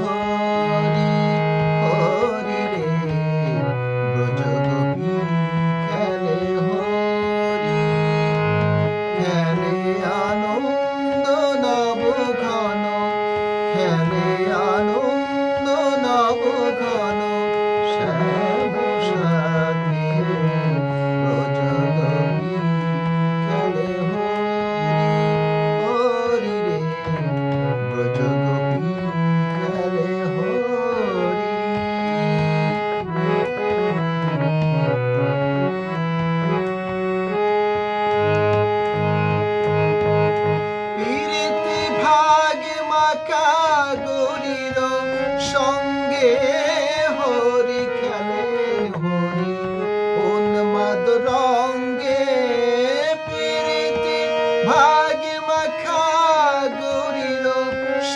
হরি হরি রে ব্রজগোপী খেলে হরি খেলে আনন্দ নব ঘন খেলে আনন্দ নব ঘন শ্যাম সাথী ব্রজগোপী খেলে হরি হরি রে ব্রজগোপী খেলে হরি। প্রীতি ভাগে মাখা গরির সঙ্গে হরি খেলেন হরি উন্মাদ রঙ্গে প্রীতি ভাগে মাখা গরির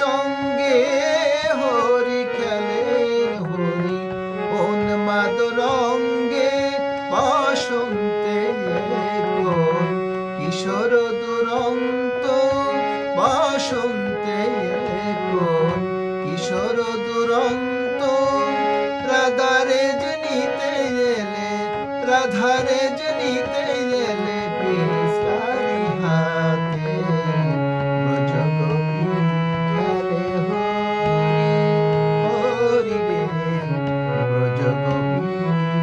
সঙ্গে হরি খেলেন হরি উন্মাদ রঙ্গে বসন্তে কোন কিশোর দুরন্ত বসন্তে কোন কিশোর দুরন্ত রাধারে জনিতে এলে রাধারে জনিতে এলে পিসকারি হাতে ব্রজগোপী খেলে হরি হরি রে ব্রজগোপী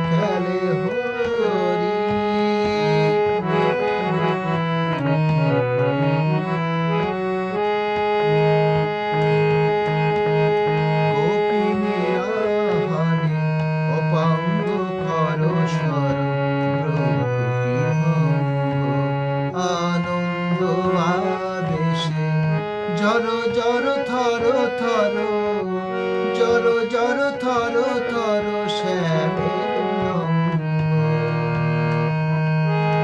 খেলে হরি। আনন্দ আবেশে জর জর থর থর জর জর থর থর শ্যামের অঙ্গ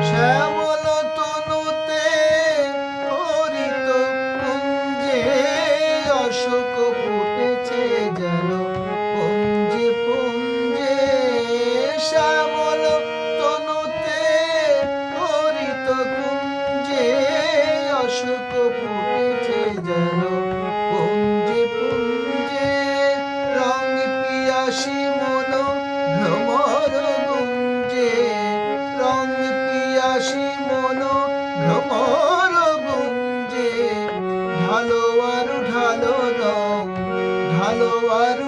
শ্যামল তনুতে হরিত কুঞ্জে অশোক ফুটেছে যেন পুঞ্জে পুঞ্জে শ্যামল তনুতে হরিত কুঞ্জে অশোক ফুটেছে যেন পুঞ্জে পুঞ্জে রং পিয়াসী মন ভ্রমর গুঞ্জে রং পিয়াসী মন ভ্রমর গুঞ্জে ঢালো আর ঢালো রং ঢালো আর